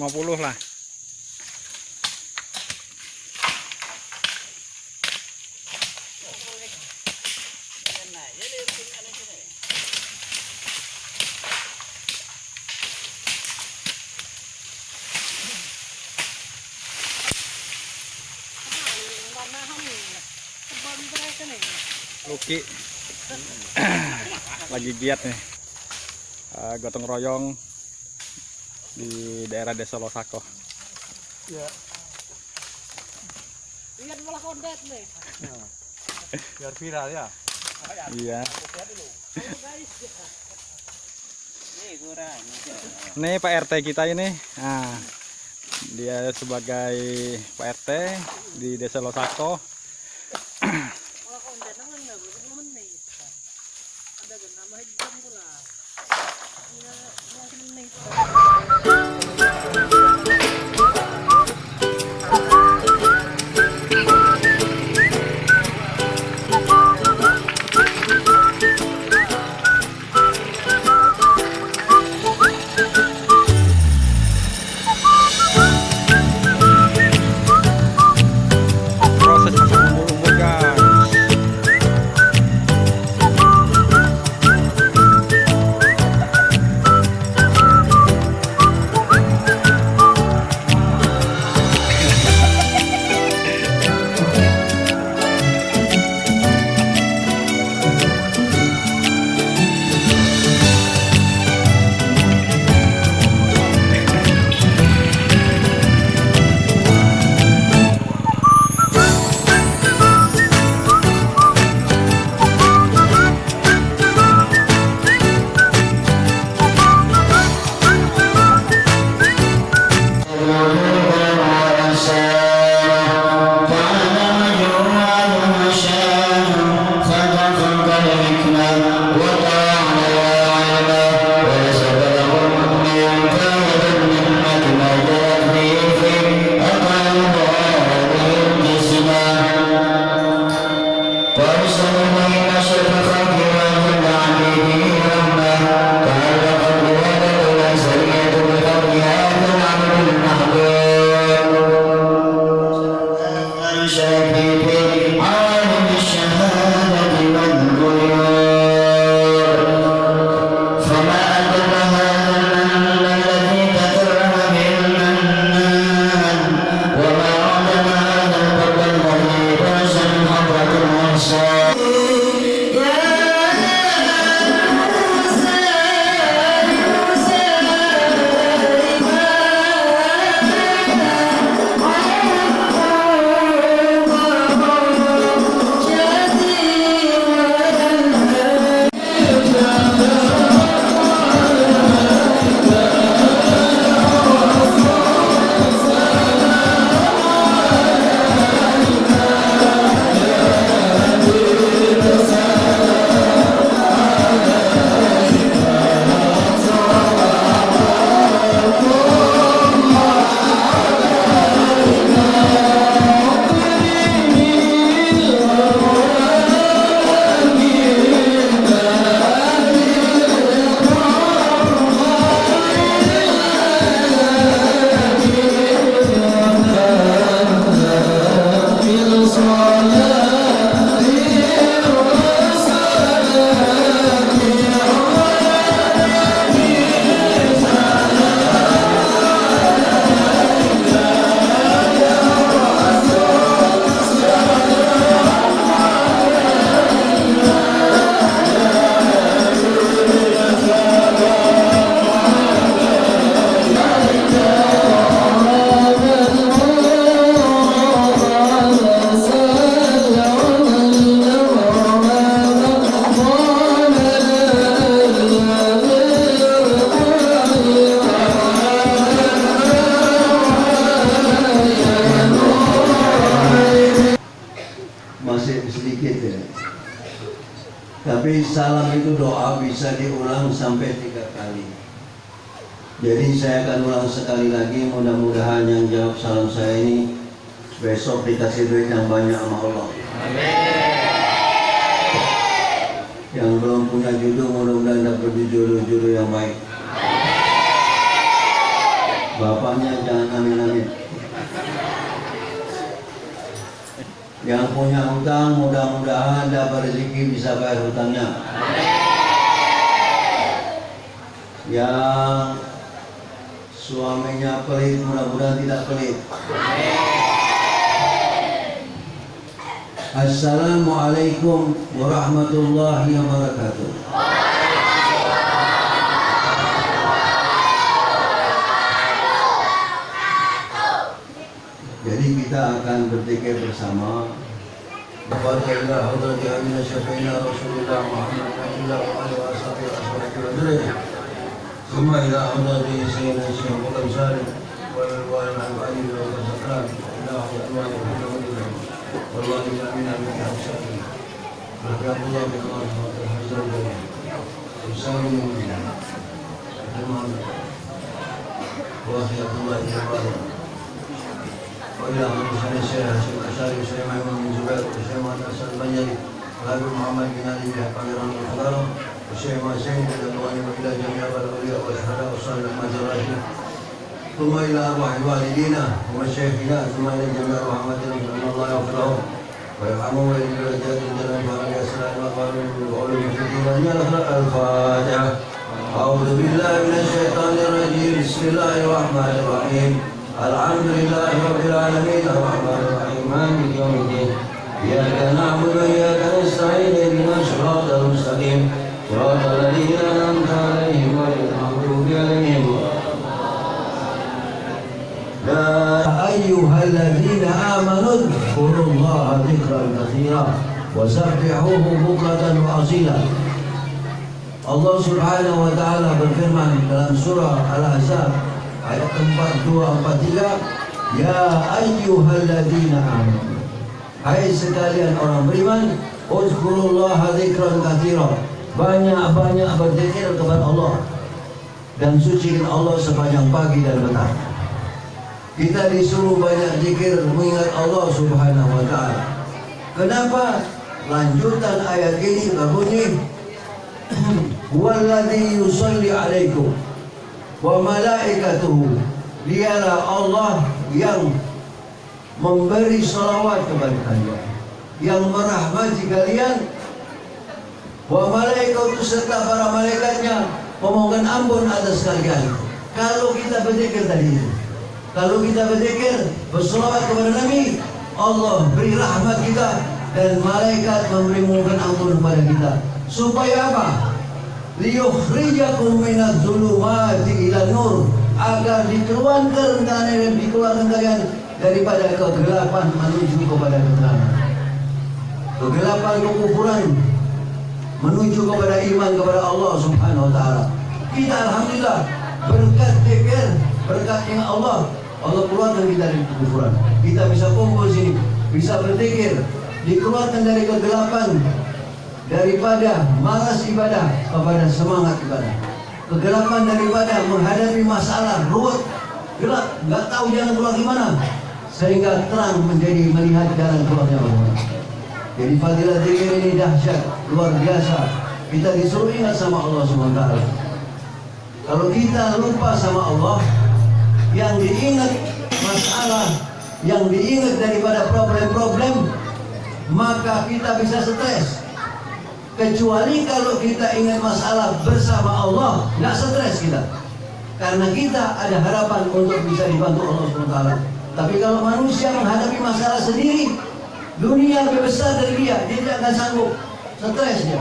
50 lah. Luki lagi giat nih, gotong royong di daerah Desa Losako. Ya. Lihat malah kondet nih. Biar viral ya. Iya. Nih Pak RT kita ini. Nah, dia sebagai Pak RT di Desa Losako. Malah kondet naman na, naman nih. Ada gan nama hijam pula. Proses masak umbul-umbul guys. Tapi salam itu doa bisa diulang sampai 3 kali. Jadi saya akan ulang sekali lagi, mudah-mudahan yang jawab salam saya ini besok dikasih duit yang banyak sama Allah. Yang belum punya jodoh mudah-mudahan dapat jodoh-jodoh yang baik. bapaknya jangan amin-amin. Yang punya hutang mudah-mudahan dapat rezeki bisa bayar hutangnya. Yang suaminya pelit mudah-mudahan tidak pelit. Assalamualaikum warahmatullahi wabarakatuh. Jadi kita akan berzikir bersama. Alhamdulillah Rasulullah Muhammad sallallahu alaihi wasallam. ثم إلى حضرة سيدنا الشيخ الأنصاري والوالد العلي والسكران إلى الله والله يجعلنا من أحسنه وكتاب الله بالله عز وجل وسلم وخيرة الله تعالى وإلى حضرة الشيخ الأنصاري وسلم من زبير وسلم الحسن البنجري وأبي محمد بن علي بن قدر الخضر الشيخ حسين إلى الله وإلى جميع الأولياء والشهداء والصالحين والمجاهدين ثم إلى أرواح والدينا ومشايخنا ثم إلى جميع رحمتنا أن الله يغفر لهم ويرحمهم ويجعل درجات الجنة وعلى السلام والقرآن وقول المسلمين الفاتحة. أعوذ بالله من الشيطان الرجيم بسم الله الرحمن الرحيم الحمد لله رب العالمين الرحمن الرحيم مالك يوم الدين إياك نعبد وإياك نستعين اهدنا الصراط المستقيم صراط الذين أنعمت عليهم غير المغضوب عليهم. يا أيها الذين آمنوا اذكروا الله ذكرا كثيرا وسبحوه بكرة وأصيلا. Allah Subhanahu wa taala berfirman dalam surah Al-Ahzab ayat 4243, ya ayyuhalladzina amanu, hai sekalian orang beriman, uzkurullaha dzikran katsira, banyak-banyak berzikir kepada Allah dan sucikan Allah sepanjang pagi dan petang. Kita disuruh banyak zikir mengingat Allah Subhanahu wa taala. Kenapa? Lanjutan ayat ini berbunyi Walladzi yusalli alaikum wa malaikatuhu, dialah Allah yang memberi salawat kepada kalian, yang merahmati kalian, wa malaikatu serta para malaikatnya memohon ampun atas kalian. Kalau kita berzikir tadi itu, kalau kita berzikir berselawat kepada Nabi, Allah beri rahmat kita dan malaikat memberi mohon ampun kepada kita. Supaya apa? Liyukhrijakum minadz zulumati ilan nur, agar dikeluarkan kalian daripada kegelapan menuju kepada keterangan, kegelapan kekufuran menuju kepada iman kepada Allah Subhanahu wa taala. Kita alhamdulillah berkat zikir, berkat ingat Allah, Allah keluarkan kita dari kekufuran. Kita bisa kumpul sini, bisa berzikir, dikeluarkan dari kegelapan, daripada malas ibadah kepada semangat ibadah, kegelapan daripada menghadapi masalah ruwet, gelap, nggak tahu jalan keluar gimana, sehingga terang menjadi melihat jalan keluarnya bagaimana. Jadi fadilah zikir ini dahsyat, luar biasa. Kita disuruh ingat sama Allah SWT. Kalau kita lupa sama Allah, yang diingat masalah, yang diingat daripada problem-problem, maka kita bisa stres. Kecuali kalau kita ingat masalah bersama Allah, nggak stres kita, karena kita ada harapan untuk bisa dibantu Allah SWT. Tapi kalau manusia menghadapi masalah sendiri, dunia lebih besar dari dia tidak akan sanggup, stres dia.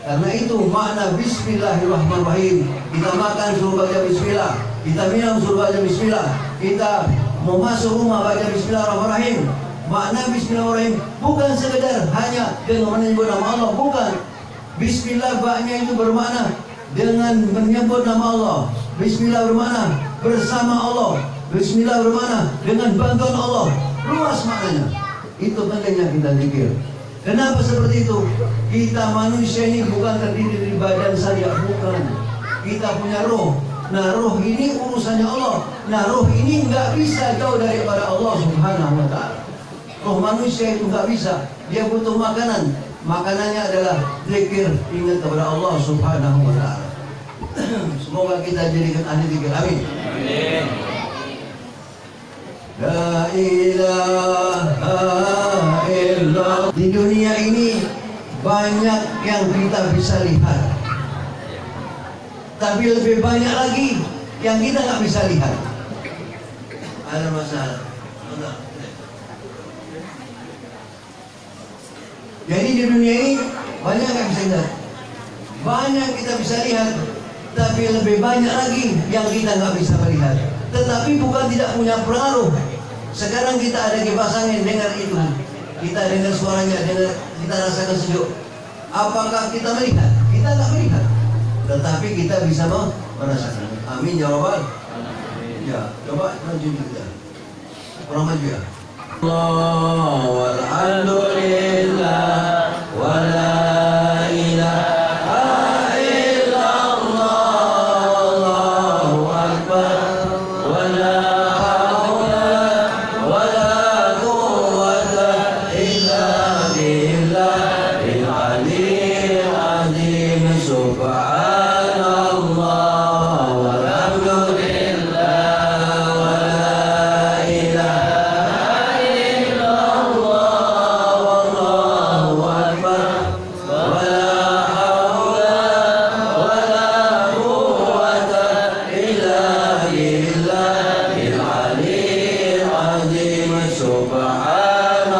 Karena itu makna Bismillahirrahmanirrahim. Kita makan suruh baca Bismillah, kita minum suruh baca Bismillah, kita mau masuk rumah baca Bismillahirrahmanirrahim. Makna Bismillahirrahmanirrahim bukan sekedar hanya dengan menyebut nama Allah, bukan. Bismillah baknya itu bermakna dengan menyebut nama Allah. Bismillah bermakna bersama Allah. Bismillah bermakna dengan bantuan Allah. Luas maknanya. Itu pentingnya kita zikir. Kenapa seperti itu? Kita manusia ini bukan terdiri dari badan saja, bukan. Kita punya roh. Nah, roh ini urusannya Allah. Nah, roh ini nggak bisa jauh daripada Allah Subhanahu wa taala. Roh manusia itu nggak bisa, dia butuh makanan. Makanannya adalah zikir, ingat kepada Allah Subhanahu wa taala. Semoga kita jadikan ahli zikir. Amin. La ilaha illallah. Di dunia ini banyak yang kita bisa lihat, tapi lebih banyak lagi yang kita nggak bisa lihat. Ada masalah. Jadi di dunia ini banyak yang bisa lihat, banyak kita bisa lihat, tapi lebih banyak lagi yang kita nggak bisa melihat. Tetapi bukan tidak punya pengaruh. Sekarang kita ada kipas angin, dengar itu, kita dengar suaranya, dengar, kita rasakan sejuk. Apakah kita melihat? Kita nggak melihat, tetapi kita bisa merasakan. Amin jawaban. Ya, coba maju kita. Orang maju ya. Allah walhamdulillah wala ilaha illallah Allahu akbar wala haula wala quwwata illa billahil aliyyil azim. Subhanallah walhamdulillah wala ilaha illallah wallahu akbar wala haula wala quwwata illa billahil aliyyil azim. Subhanallah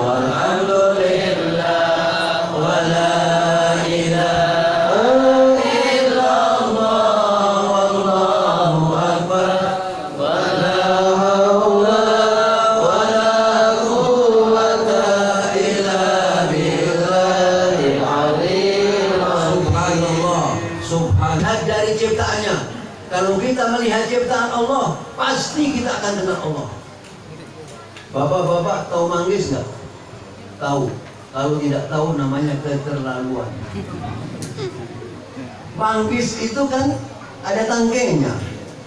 walhamdulillah wala ilaha illallah wallahu akbar wala haula wala quwwata illa billahil aliyyil azim. Subhanallah, subhanallah dari ciptaannya. Kalau kita melihat ciptaan Allah, pasti kita akan kenal Allah. Bapak-bapak tahu manggis nggak? Tahu. Kalau tidak tahu namanya keterlaluan. Manggis itu kan ada tangkainya.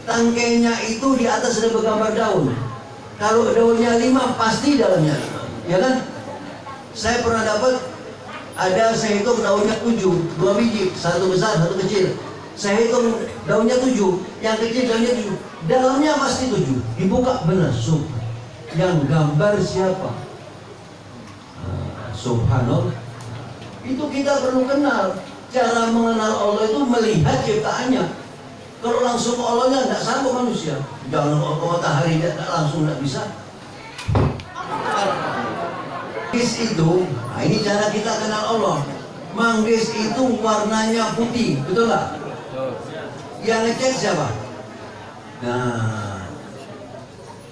Tangkainya itu di atas ada bergambar daun. Kalau daunnya 5 pasti dalamnya 5, ya kan? Saya pernah dapat, saya hitung daunnya 7, 2 biji, satu besar, satu kecil. Saya hitung daunnya 7, yang kecil daunnya 7, dalamnya pasti 7. Dibuka benar, yang gambar siapa? Subhanallah. Itu kita perlu kenal. Cara mengenal Allah itu melihat ciptaannya. Kalau langsung ke Allahnya tidak sanggup manusia. Jangan ke matahari, tidak langsung, tidak bisa. Manggis itu, nah ini cara kita kenal Allah. Manggis itu warnanya putih, betul nggak? Yang ngecek siapa? Nah,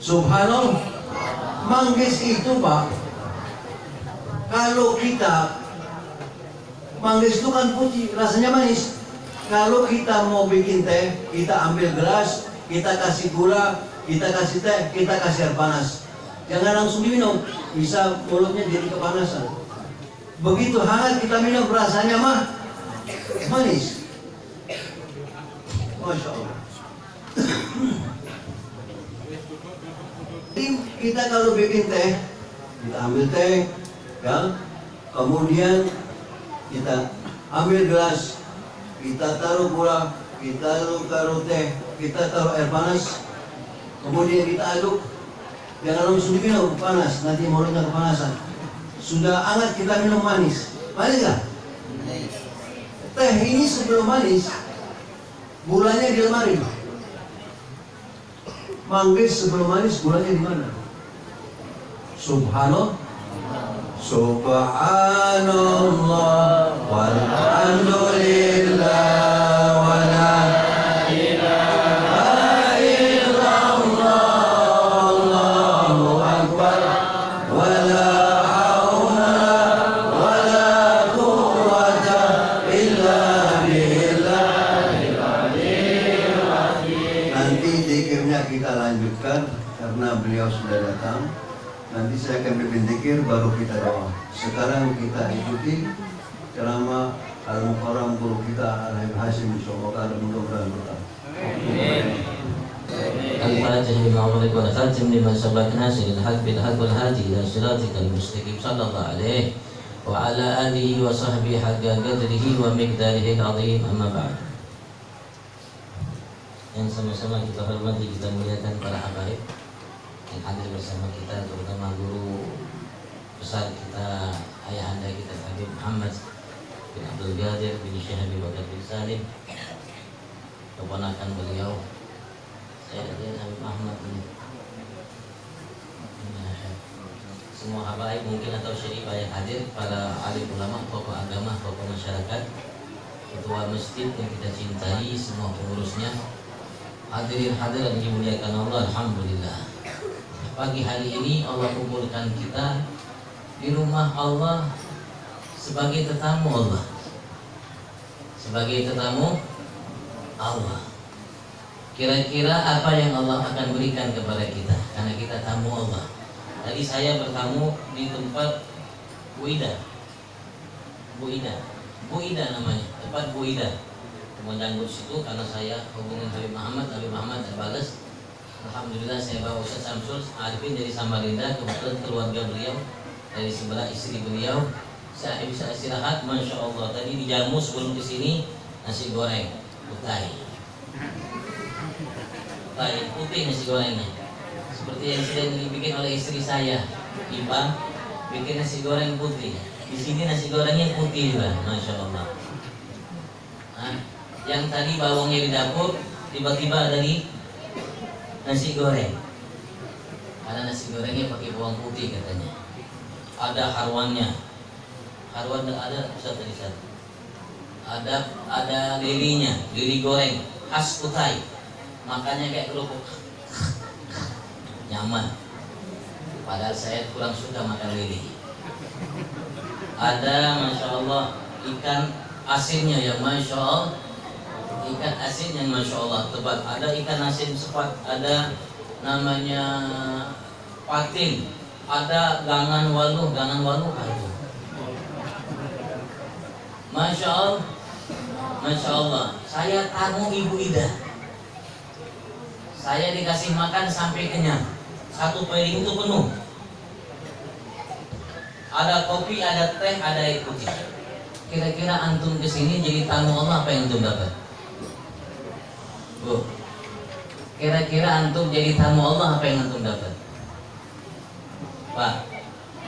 subhanallah. Manggis itu Pak, kalau kita, manggis itu kan putih, rasanya manis. Kalau kita mau bikin teh, kita ambil gelas, kita kasih gula, kita kasih teh, kita kasih air panas. Jangan langsung diminum, bisa mulutnya jadi kepanasan. Begitu hangat kita minum, rasanya manis. Masya Allah. Kita kalau bikin teh, kita ambil teh, ya, kemudian kita ambil gelas, kita taruh gula, kita taruh teh, kita taruh air panas, kemudian kita aduk. Jangan langsung diminum, panas, nanti mulutnya kepanasan. Sudah hangat kita minum manis, manis nggak? Teh ini sebelum manis, gulanya di lemari. Manggis sebelum manis, gulanya di mana? Subhanallah. Subhanallah walhamdulillah wala ilaha illallah Allahu akbar wala haula wala quwwata illa billahil aliyyil azim. Nanti zikirnya kita lanjutkan karena beliau sudah datang. Nanti saya akan pimpin zikir, baru kita doa. Sekarang kita ikuti ceramah Al-Mukarram guru kita Al-Habib Hashim. Insyaallah mudah-mudahan berkah. Al-Fatihah lima ulik wa al-Khatim lima sabak nasir al-haq bil-haq wal-hadi ila siratikal mustaqim sallallahu alaihi wa ala alihi wa sahbihi haqqa qadrihi wa miqdarihi al-azim, amma ba'd. Yang sama-sama kita hormati, kita muliakan para habaib. yang hadir bersama kita, terutama guru besar kita, ayahanda kita Habib Muhammad bin Abdul Qadir bin Syekh Habib Bakar bin Salim, keponakan beliau saya dan Habib Muhammad ini. Semua habaib mungkin atau syarifah yang hadir, para alim ulama, tokoh agama, tokoh masyarakat, ketua masjid yang kita cintai, semua pengurusnya, hadirin hadirat yang dimuliakan Allah, alhamdulillah. Pagi hari ini Allah kumpulkan kita di rumah Allah sebagai tetamu Allah. Sebagai tetamu Allah. Kira-kira apa yang Allah akan berikan kepada kita karena kita tamu Allah. Tadi saya bertamu di tempat Bu Ida. Bu Ida namanya, tempat Bu Ida. Kemudian di situ karena saya hubungin Habib Muhammad balas. Alhamdulillah saya bawa Ustaz Samsul Arifin dari Samarinda, kebetulan keluarga beliau dari sebelah istri beliau. Saya bisa istirahat, masya Allah. Tadi dijamu sebelum kesini nasi goreng putih nasi gorengnya. Seperti yang sedang dibikin oleh istri saya, Ipa, bikin nasi goreng putih. Di sini nasi gorengnya putih juga, masya Allah. Nah, yang tadi bawangnya di dapur, tiba-tiba ada di nasi goreng. Karena nasi gorengnya pakai bawang putih katanya. Ada harwannya, harwan ada pusat tadi satu. Ada lilinya, lili goreng khas Kutai. Makannya kayak kerupuk. Nyaman. Padahal saya kurang suka makan lili. Ada masya Allah ikan asinnya yang masya Allah, ikan asin yang masya Allah tebal. Ada ikan asin sepat, ada namanya patin, ada gangan waluh itu. Masya Allah. Saya tamu Ibu Ida. Saya dikasih makan sampai kenyang. Satu piring itu penuh. Ada kopi, ada teh, ada air putih. Kira-kira antum kesini jadi tamu Allah, apa yang antum dapat? Bu, kira-kira antum jadi tamu Allah, apa yang antum dapat? Pak,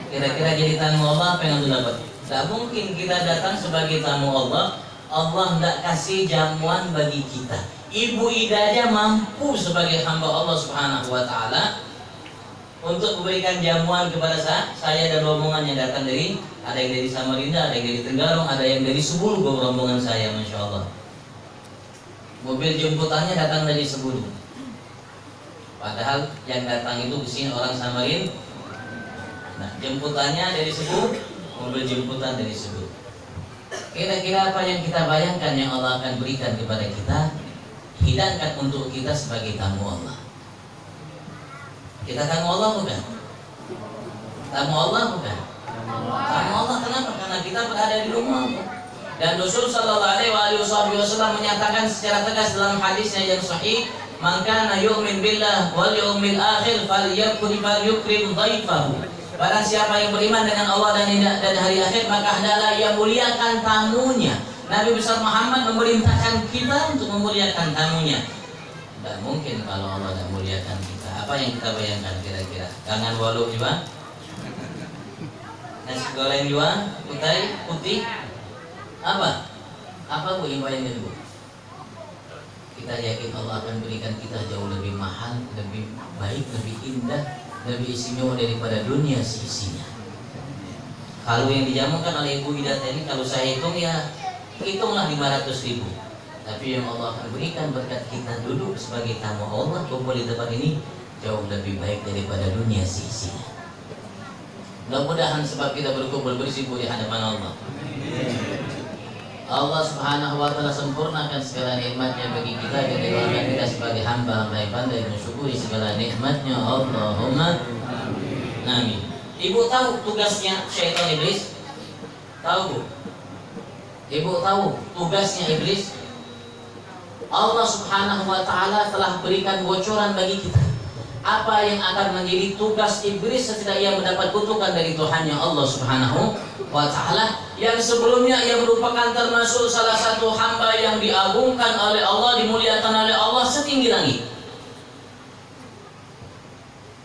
kira-kira jadi tamu Allah, apa yang antum dapat? Tidak mungkin kita datang sebagai tamu Allah, Allah tidak kasih jamuan bagi kita. Ibu Ida aja mampu sebagai hamba Allah Subhanahu wa Ta'ala untuk memberikan jamuan kepada saya dan rombongan yang datang dari, ada yang dari Samarinda, ada yang dari Tenggarong, ada yang dari Sebulu, rombongan saya, masya Allah. Mobil jemputannya datang dari Sebulu. Padahal yang datang itu kesini orang Samarin. Nah, jemputannya dari Sebulu, mobil jemputan dari Sebulu. Kira-kira apa yang kita bayangkan yang Allah akan berikan kepada kita? Hidangkan untuk kita sebagai tamu Allah. Kita tamu Allah bukan? Tamu Allah bukan? Tamu Allah kenapa? Karena kita berada di rumah Allah. Dan Rasul sallallahu alaihi wasallam menyatakan secara tegas dalam hadisnya yang sahih, "Man kana yu'min billah wal yawmil akhir falyukrim dhaifahu." Barang siapa yang beriman dengan Allah dan hari akhir, maka hendaklah ia muliakan tamunya. Nabi besar Muhammad memerintahkan kita untuk memuliakan tamunya. Tidak mungkin kalau Allah tidak muliakan kita. Apa yang kita bayangkan kira-kira? Gangan waluh juga, nasi goreng juga, putih. Apa Bu yang bayangkan Bu? Kita yakin Allah akan berikan kita jauh lebih mahal, lebih baik, lebih indah, lebih istimewa daripada dunia seisinya. Kalau yang dijamukan oleh Ibu Ida tadi, kalau saya hitung ya hitunglah 500.000. Tapi yang Allah akan berikan berkat kita duduk sebagai tamu Allah kumpul di tempat ini jauh lebih baik daripada dunia seisinya. Mudah-mudahan sebab kita berkumpul bersimpuh di hadapan Allah, Allah Subhanahu wa Ta'ala sempurnakan segala nikmatnya bagi kita dan jadikan kita sebagai hamba yang pandai mensyukuri segala nikmatnya. Allahumma amin. Ibu tahu tugasnya syaitan iblis? Tahu Bu? Ibu tahu tugasnya iblis? Allah Subhanahu wa Ta'ala telah berikan bocoran bagi kita apa yang akan menjadi tugas iblis setelah ia mendapat kutukan dari Tuhannya Allah Subhanahu wa Ta'ala, yang sebelumnya ia merupakan termasuk salah satu hamba yang diagungkan oleh Allah, dimuliakan oleh Allah setinggi langit.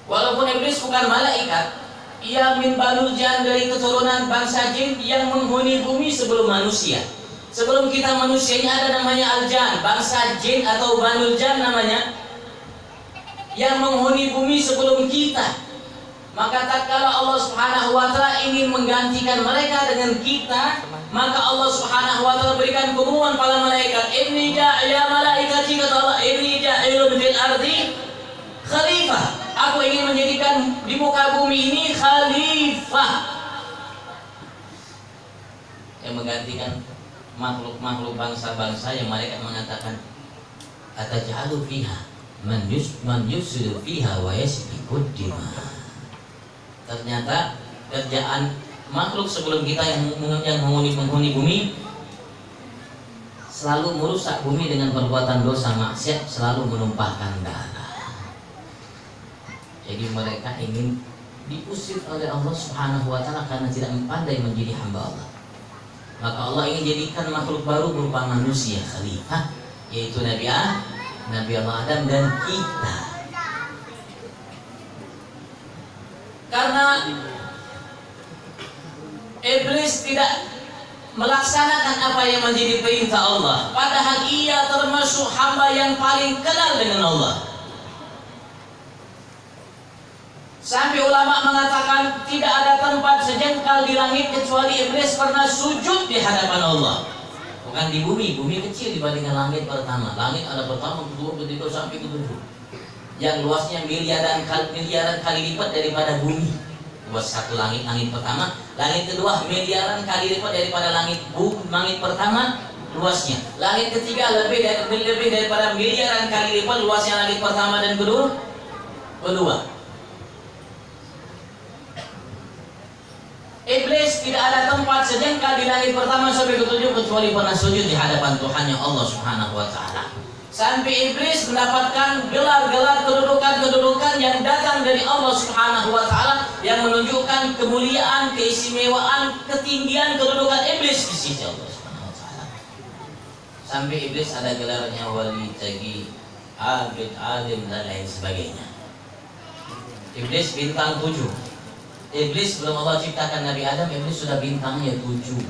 Walaupun iblis bukan malaikat, ia min banul jan, dari keturunan bangsa jin yang menghuni bumi sebelum manusia. Sebelum kita manusia ini ada namanya al-jan, bangsa jin atau banul jan namanya, yang menghuni bumi sebelum kita. Maka tatkala Allah Subhanahu wa taala ingin menggantikan mereka dengan kita, maka Allah Subhanahu wa taala berikan pengumuman pada malaikat, inni ya malaikati, kata Allah, inni ja'ilun fil ardi khalifah. Aku ingin menjadikan di muka bumi ini khalifah yang menggantikan makhluk-makhluk bangsa-bangsa yang malaikat mengatakan, ataj'alu fiha man yufsidu fiha wa yasfiku dima. Ternyata kerjaan makhluk sebelum kita yang menghuni bumi selalu merusak bumi dengan perbuatan dosa maksiat, selalu menumpahkan darah. Jadi mereka ingin diusir oleh Allah Subhanahu wa taala karena tidak pandai menjadi hamba Allah. Maka Allah ingin jadikan makhluk baru berupa manusia khalifah, yaitu Nabi Allah Adam dan kita. Karena iblis tidak melaksanakan apa yang menjadi perintah Allah, padahal ia termasuk hamba yang paling kenal dengan Allah. Sampai ulama mengatakan tidak ada tempat sejengkal di langit kecuali iblis pernah sujud di hadapan Allah. Bukan di bumi, bumi kecil dibandingkan langit pertama. Langit ada pertama, kedua, ketiga, sampai ketujuh, yang luasnya miliaran kali lipat daripada bumi. Luas satu langit pertama, langit kedua miliaran kali lipat daripada langit pertama luasnya. Langit ketiga lebih daripada miliaran kali lipat luasnya langit pertama dan kedua. Iblis tidak ada tempat sejengkal di langit pertama sampai ketujuh kecuali pernah sujud di hadapan Tuhannya Allah Subhanahu wa taala. Sampai iblis mendapatkan gelar-gelar kedudukan yang datang dari Allah Subhanahu wa taala yang menunjukkan kemuliaan, keistimewaan, ketinggian kedudukan iblis di sisi Allah Subhanahu wa taala. Sampai iblis ada gelarnya wali, taqi, abid, alim dan lain sebagainya. Iblis bintang 7. Iblis belum Allah ciptakan Nabi Adam, iblis sudah bintangnya 7.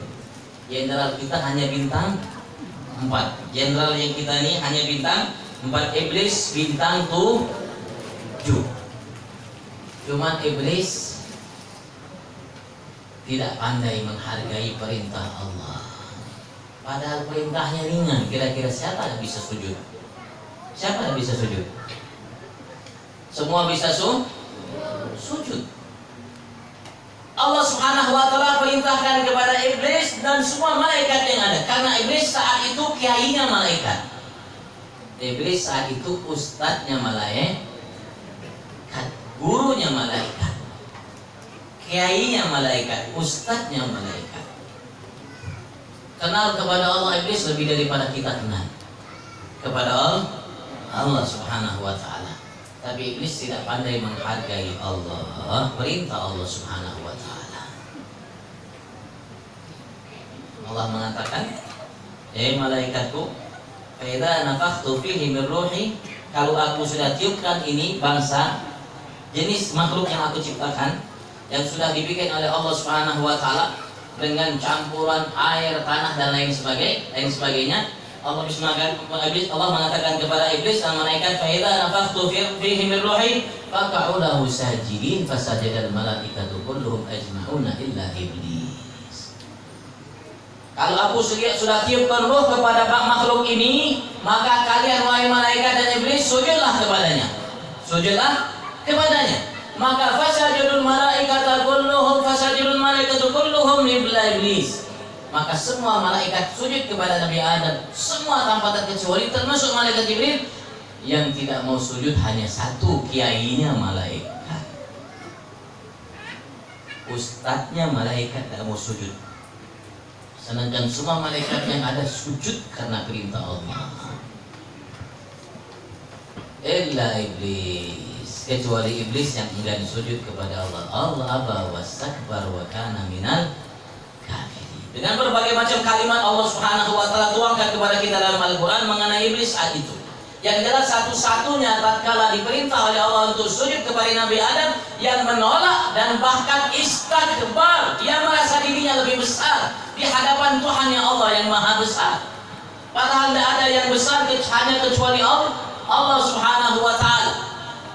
Jenderal kita hanya bintang 4. Jenderal yang kita ini hanya bintang 4. Iblis bintang 7. Cuman iblis tidak pandai menghargai perintah Allah. Padahal perintahnya ringan. Kira-kira siapa yang bisa sujud? Siapa yang bisa sujud? Semua bisa sujud. Allah Subhanahu wa taala perintahkan kepada iblis dan semua malaikat yang ada, karena iblis saat itu kiainya malaikat. Iblis saat itu ustadznya malaikat, gurunya malaikat, kiainya malaikat, ustadznya malaikat. Kenal kepada Allah iblis lebih daripada kita kenal kepada Allah Subhanahu wa taala. Tapi iblis tidak pandai menghargai Allah, perintah Allah Subhanahu wa taala. Allah mengatakan, malaikatku, fa idza nafakhtu fihi min ruhi, kalau aku sudah tiupkan ini bangsa jenis makhluk yang aku ciptakan, yang sudah dibikin oleh Allah Subhanahu wa taala dengan campuran air, tanah dan lain sebagainya. Allah mengatakan kepada iblis dan malaikat, fa idza nafakhtu fihi min ruhi faqa'u lahu sajidin fasajadal malaikatu kulluhum ajma'una illa iblis. Kalau aku sudah tiupkan roh kepada makhluk ini, maka kalian wahai malaikat dan iblis sujudlah kepadanya. Maka fasajadul malaikatu kulluhum illa iblis. Maka semua malaikat sujud kepada Nabi Adam, semua tanpa terkecuali, termasuk malaikat Jibril. Yang tidak mau sujud hanya satu, kiainya malaikat, ustadznya malaikat tidak mau sujud. Sedangkan semua malaikat yang ada sujud karena perintah Allah. Illa iblis, kecuali iblis yang enggan sujud kepada Allah. Allah aba wastakbar wa kana minal kafirin. Dengan berbagai macam kalimat Allah Subhanahu wa taala tuangkan kepada kita dalam Al-Qur'an mengenai iblis saat itu. Yang jelas satu-satunya tatkala diperintah oleh Allah untuk sujud kepada Nabi Adam, yang menolak dan bahkan istakbar, dia merasa dirinya lebih besar di hadapan Tuhan yang Allah yang maha besar. Padahal tidak ada yang besar hanya kecuali Allah Subhanahu wa ta'ala.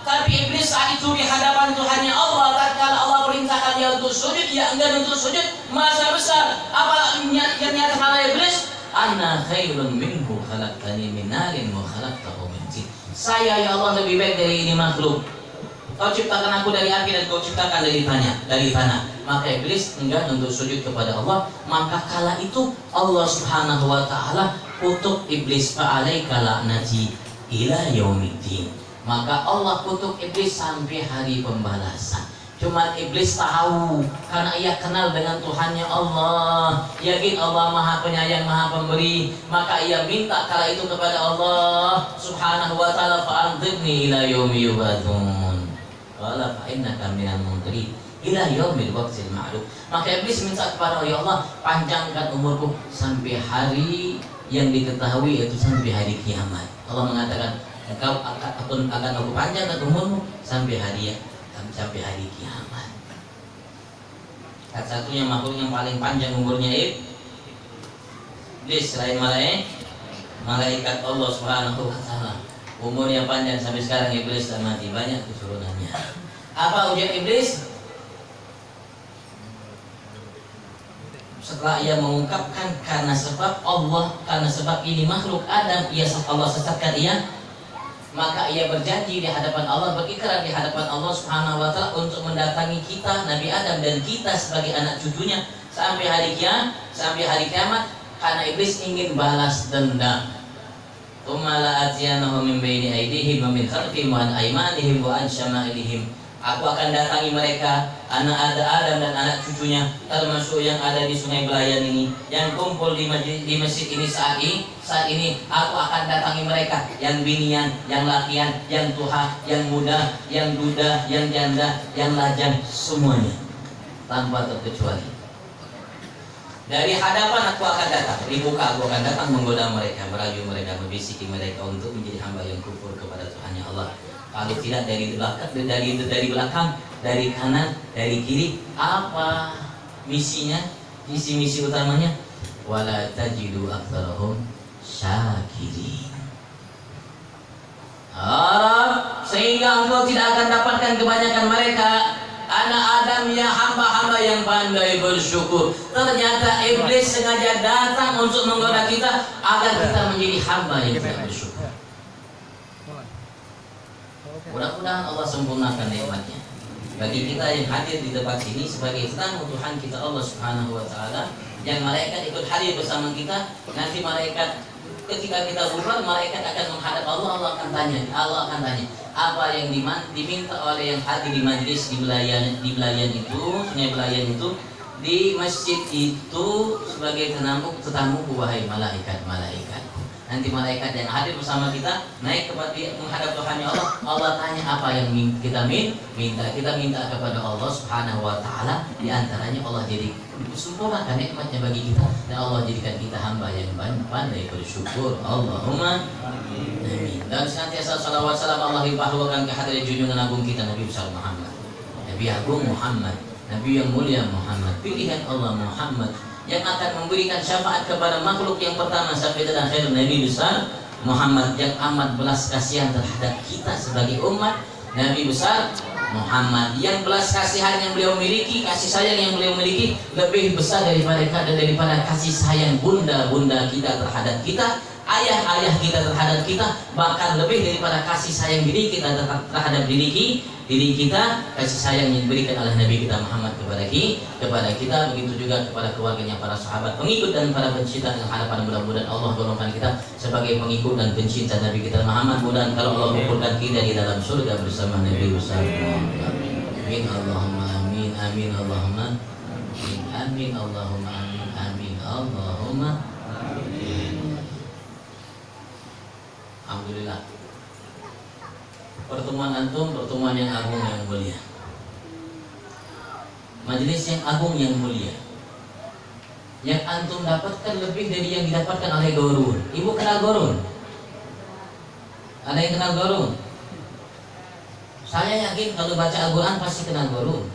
Tapi iblis saat itu di hadapan Tuhannya Allah, tatkala Allah perintahkan dia untuk sujud, dia enggan untuk sujud, merasa besar. Apa yang nyatakan iblis? Ana khairun minhu khalaqtani min narin wa khalaqtahu min tin. Saya ya Allah lebih baik dari ini makhluk. Kau ciptakan aku dari api dan kau ciptakan dari tanah. Maka iblis enggan untuk sujud kepada Allah. Maka kala itu Allah Subhanahu wa taala kutuk iblis, fa'alaika la'nati ila yaumiddin. Maka Allah kutuk iblis sampai hari pembalasan. Cuma iblis tahu karena ia kenal dengan Tuhannya Allah, yakin Allah maha penyayang, maha pemberi, maka ia minta kala itu kepada Allah Subhanahu wa ta'ala, fa'anzirni ila yaumi yub'atsun. Qala fa innaka minal munzirin ila yaumil waqtil ma'lum. Maka iblis minta kepada Allah, panjangkan umurku sampai hari yang diketahui, yaitu sampai hari kiamat. Allah mengatakan, engkau akan aku panjangkan umurmu sampai hari kiamat. Satu-satunya makhluk yang paling panjang umurnya iblis selain malaikat Allah Subhanahu wa ta'ala. Umurnya panjang sampai sekarang iblis tak mati, banyak keturunannya. Apa ujian iblis? Setelah ia mengungkapkan karena sebab ini makhluk Adam, Allah sesatkan ia, maka ia berjanji di hadapan Allah, berikrar di hadapan Allah Subhanahu wa ta'ala untuk mendatangi kita Nabi Adam dan kita sebagai anak cucunya sampai hari kiamat, karena iblis ingin balas dendam. Tsumma la'atiyanahum min baini aydihim wa min khalfihim wa an aymanihim wa an syama'ilihim. Aku akan datangi mereka, anak Adam dan anak cucunya, termasuk yang ada di Sungai Belayan ini, yang kumpul di masjid ini saat ini. Aku akan datangi mereka, yang binian, yang lakian, yang tuha, yang muda, yang duda, yang janda, yang lajang, semuanya tanpa terkecuali. Dari hadapan aku akan datang, di muka aku akan datang menggoda mereka, merayu mereka, membisiki mereka untuk menjadi hamba yang kufur kepada Tuhannya Allah. Kalau tidak dari belakang, dari kanan, dari kiri, apa misinya? Misi utamanya, wala tajidu aktsarahum syakirin. Sehingga engkau tidak akan dapatkan kebanyakan mereka anak Adam yang hamba-hamba yang pandai bersyukur. Ternyata iblis sengaja datang untuk menggoda kita agar kita menjadi hamba yang tidak bersyukur. Mudah-mudahan Allah sempurnakan nikmatnya bagi kita yang hadir di tempat ini sebagai tamu Tuhan kita Allah Subhanahu wa ta'ala, yang malaikat ikut hadir bersama kita. Nanti malaikat ketika kita bubar, malaikat akan menghadap Allah. Allah akan tanya apa yang diminta oleh yang hadir di majlis di Belayan itu, Sungai Belayan itu, di masjid itu, sebagai tetamu wahai malaikat. Nanti malaikat yang hadir bersama kita naik kepada menghadap Tuhannya Allah. Allah tanya apa yang kita minta. Kita minta kepada Allah Subhanahu wa ta'ala. Di antaranya Allah jadi sempurnakan nikmatnya bagi kita, dan Allah jadikan kita hamba yang pandai bersyukur. Allahumma amin. Dan senantiasa salawat salam Allah limpahkan kehadiran junjungan agung kita Nabi besar Muhammad, Nabi agung Muhammad, Nabi yang mulia Muhammad, pilihan Allah Muhammad, yang akan memberikan syafaat kepada makhluk yang pertama sampai dan akhir, Nabi besar Muhammad, yang amat belas kasihan terhadap kita sebagai umat Nabi besar Muhammad, yang belas kasihan yang beliau miliki, kasih sayang yang beliau miliki lebih besar daripada kasih sayang bunda-bunda kita terhadap kita, ayah-ayah kita terhadap kita, bahkan lebih daripada kasih sayang diri kita terhadap diri kita, kasih sayang yang diberikan oleh Nabi kita Muhammad kepada kita, begitu juga kepada keluarganya, para sahabat, pengikut dan para pencinta yang harapan. Mudah-mudahan Allah golongkan kita sebagai pengikut dan pencinta Nabi kita Muhammad. Mudah-mudahan kalau Allah kumpulkan kita di dalam surga bersama Nabi besar. Amin Allahumma amin, amin Allahumma amin, amin Allahumma amin, amin Allahumma amin. Alhamdulillah, pertemuan antum pertemuan yang agung yang mulia, majelis yang agung yang mulia, yang antum dapatkan lebih dari yang didapatkan oleh gurun. Ibu kenal gurun? Ada yang kenal Qarun? Saya yakin kalau baca Al-Quran pasti kenal Qarun.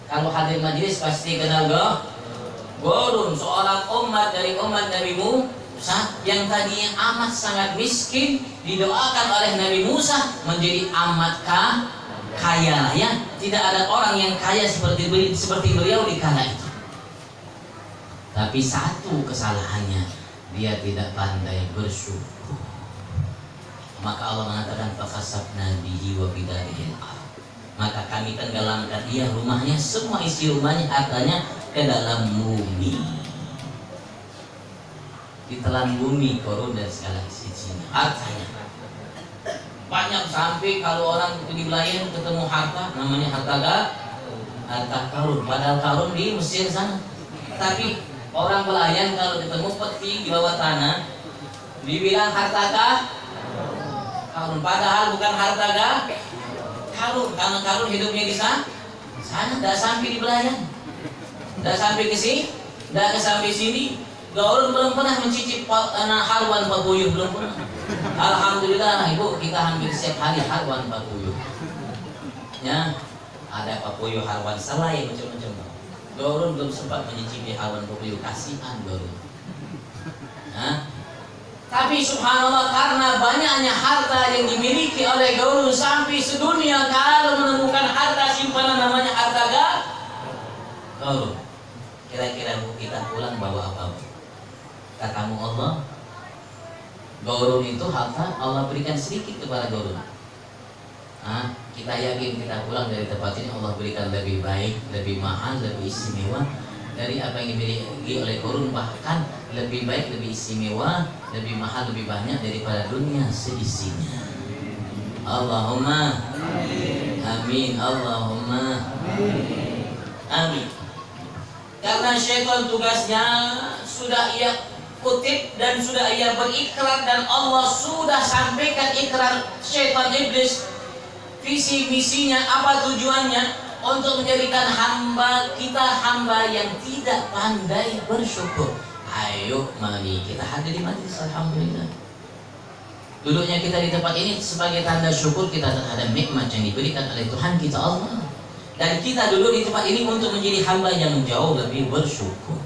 Kalau hadir majelis pasti kenal Qarun, seorang umat dari umat Nabi Musa yang tadinya amat sangat miskin, didoakan oleh Nabi Musa menjadi amat kaya ya. Tidak ada orang yang kaya seperti beliau di kala itu. Tapi satu kesalahannya, dia tidak pandai bersyukur. Maka Allah mengatakan fakasabna bihi wa bidarihi al-ardh. Maka kami tenggelamkan dia, rumahnya, semua isi rumahnya, hartanya ke dalam bumi. Ditelan bumi Qarun dan segala isinya, hartanya banyak sampai kalau orang itu di belayan ketemu harta, namanya harta Qarun. Padahal Qarun di Mesir sana. Tapi orang belayan kalau ketemu peti di bawah tanah dibilang harta Qarun, padahal bukan harta Qarun, karena Qarun hidupnya di sana, tidak sampai di belayan, tidak sampai ke sini, tidak sampai sini. Qarun belum pernah mencicip halwan papuyuh, belum pernah. Alhamdulillah ibu, kita hampir setiap hari halwan papuyuh. Ya, ada papuyuh halwan selai macam-macam. Qarun belum sempat mencicipi halwan papuyuh, kasihan Qarun. Nah, tapi subhanallah, karena banyaknya harta yang dimiliki oleh Qarun, sampai sedunia kalau menemukan harta simpanan namanya harta Qarun. Kira-kira kita pulang bawa apa? Katamu Allah, Qarun itu harta Allah berikan sedikit kepada Qarun. Kita yakin kita pulang dari tempat ini Allah berikan lebih baik, lebih mahal, lebih istimewa dari apa yang dimiliki oleh Qarun, bahkan lebih baik, lebih istimewa, lebih mahal, lebih banyak daripada dunia seisinya. Allahumma amin, Allahumma amin. Karena syaitan tugasnya sudah ia kutip dan sudah ia berikrar, dan Allah sudah sampaikan ikrar syaitan iblis, visi misinya, apa tujuannya, untuk menjadikan hamba kita hamba yang tidak pandai bersyukur. Ayo mari kita hadir di majelis, alhamdulillah. Duduknya kita di tempat ini sebagai tanda syukur kita terhadap nikmat yang diberikan oleh Tuhan kita Allah. Dan kita duduk di tempat ini untuk menjadi hamba yang jauh lebih bersyukur.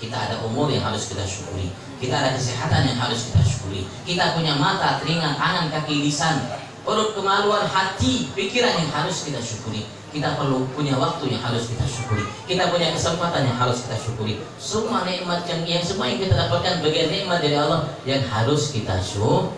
Kita ada umur yang harus kita syukuri, kita ada kesehatan yang harus kita syukuri, kita punya mata, telinga, tangan, kaki, lisan, perut, kemaluan, hati, pikiran yang harus kita syukuri. Kita perlu punya waktu yang harus kita syukuri, kita punya kesempatan yang harus kita syukuri. Semua nikmat yang semua yang kita dapatkan bagian nikmat dari Allah yang harus kita syukuri.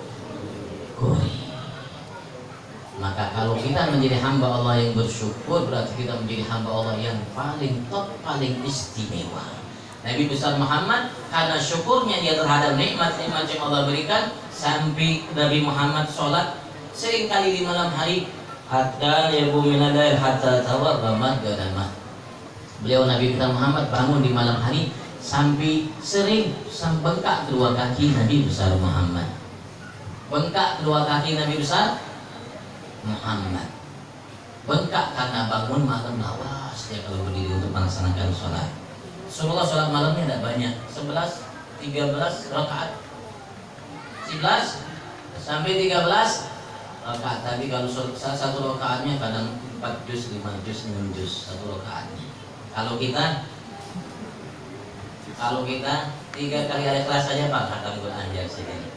Maka kalau kita menjadi hamba Allah yang bersyukur, berarti kita menjadi hamba Allah yang paling top, paling istimewa. Nabi besar Muhammad karena syukurnya dia terhadap nikmat-nikmat yang Allah berikan, sampai Nabi Muhammad sholat seringkali di malam hari, hatta yabu minadail hatta tawarramat gadamah. Beliau Nabi besar Muhammad bangun di malam hari sampai sering bengkak kedua kaki Nabi besar Muhammad. Bengkak kedua kaki Nabi besar Muhammad. Bengkak karena bangun malam lawas dia kalau berdiri untuk melaksanakan sholat. Rasulullah sholat malamnya tidak banyak, 11, 13 rakaat, 11 sampai 13 rakaat. Tapi kalau satu rakaatnya kadang 4 juz, 5 juz, 6 juz satu rakaatnya. Kalau kita 3 kali ada kelas saja Pak, khatam Quran aja sini.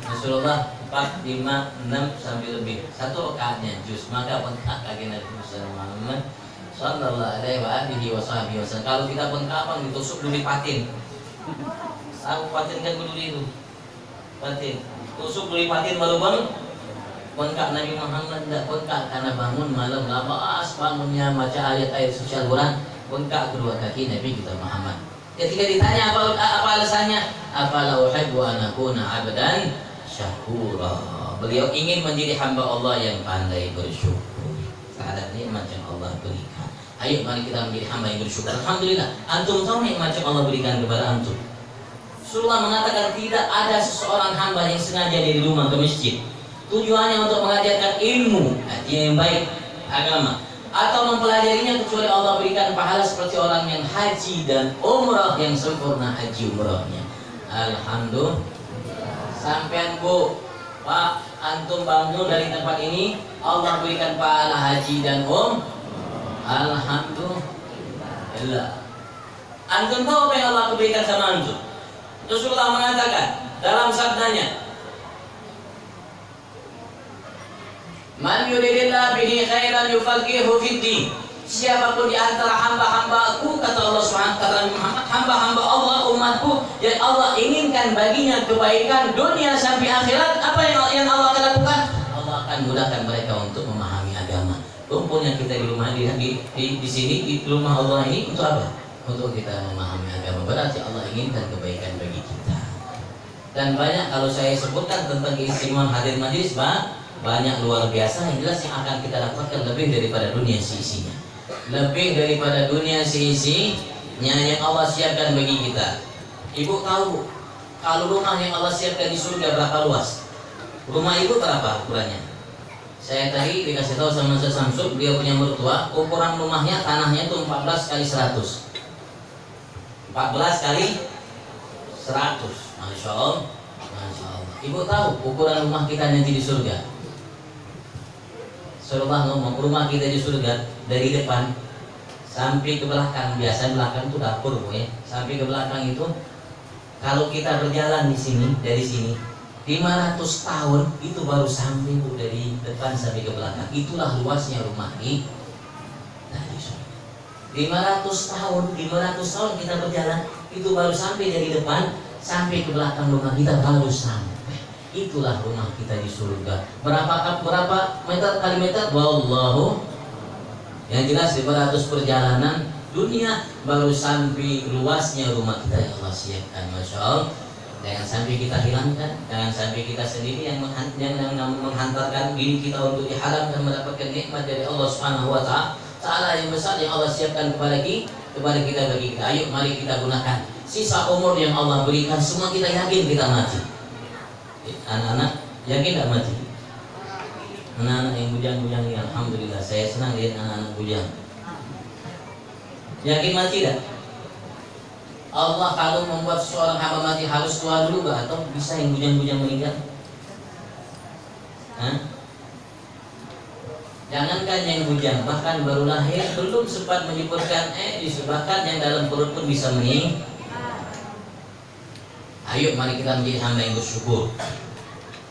Rasulullah 4, 5, 6 sampai lebih satu rakaatnya juz. Maka bengkak kaki Nabi Muhammad sallallahu alaihi wa alihi wasallam. Kalau kita bengkak ditusuk dulu patin. Aku patin kan dulu itu. Patin. Tusuk dulu patin baru bengkak. Nabi Muhammad tidak bengkak karena bangun malam lawas, bangunnya baca ayat-ayat suci Al-Quran, bengkak kedua kaki Nabi kita Muhammad. Ketika ditanya apa alasannya, afala uhibbu an akuna 'abdan syakura. Beliau ingin menjadi hamba Allah yang pandai bersyukur terhadap nikmat yang Allah berikan. Ayo mari kita menjadi hamba yang bersyukur. Alhamdulillah, antum tahu nikmat yang Allah berikan kepada antum. Rasulullah mengatakan tidak ada seseorang hamba yang sengaja dari rumah ke masjid tujuannya untuk mengajarkan ilmu, yang baik, agama, atau mempelajarinya, kecuali Allah berikan pahala seperti orang yang haji dan umrah yang sempurna haji umrahnya. Alhamdulillah. Sampean Bu, Pak, antum bangun dari tempat ini, Allah berikan pahala haji dan alhamdulillah. Antum tahu apa yang Allah berikan sama antum? Rasulullah mengatakan dalam sabdanya, "Man yuridillah bihi khairan yufaqihu fid-din." Siapapun di antara hamba-hambaku, kata Allah SWT, hamba-hamba Allah, umatku, yang Allah inginkan baginya kebaikan dunia sampai akhirat, apa yang Allah akan lakukan? Allah akan mudahkan mereka untuk memahami agama. Kumpulnya kita di rumah di sini, di rumah Allah ini untuk apa? Untuk kita memahami agama. Berarti Allah inginkan kebaikan bagi kita. Dan banyak kalau saya sebutkan tentang keistimewaan hadir majlis, banyak luar biasa. Yang jelas yang akan kita dapatkan lebih daripada dunia seisinya. Lebih daripada dunia seisinya yang Allah siapkan bagi kita. Ibu tahu kalau rumah yang Allah siapkan di surga berapa luas? Rumah ibu berapa ukurannya? Saya tadi dikasih tahu sama Ustaz Samsud, dia punya mertua, ukuran rumahnya tanahnya itu 14 kali 100. 14 kali 100. Masya Allah. Masya Allah. Ibu tahu ukuran rumah kita nanti di surga? Rasulullah ngomong, rumah kita di surga dari depan sampai ke belakang. Biasa belakang itu dapur, ya. Sampai ke belakang itu, kalau kita berjalan di sini, dari sini 500 tahun itu baru sampai dari depan sampai ke belakang. Itulah luasnya rumah ini. Dari surga. 500 tahun kita berjalan, itu baru sampai dari depan sampai ke belakang rumah kita, baru sampai. Itulah rumah kita di surga. Berapa meter kali meter? Wallahu. Yang jelas 500 perjalanan dunia baru sampai luasnya rumah kita yang Allah siapkan. Masya Allah. Jangan sampai kita hilangkan, jangan sampai kita sendiri yang menghantarkan diri kita untuk diharamkan mendapatkan nikmat dari Allah Subhanahu wa Ta'ala yang besar yang Allah siapkan kepada kita bagi kita. Ayo mari kita gunakan sisa umur yang Allah berikan. Semua kita yakin kita mati. Anak-anak yakin tidak mati? Anak-anak yang bujang-bujang ini, alhamdulillah saya senang lihat anak-anak bujang. Yakin mati tidak? Allah kalau membuat seorang hamba mati harus tua dulu gak? Atau bisa yang bujang-bujang meninggal? Jangankan yang bujang, bahkan baru lahir belum sempat menyebutkan disebabkan yang dalam perut pun bisa meninggal. Ayo mari kita menjadi hamba yang bersyukur.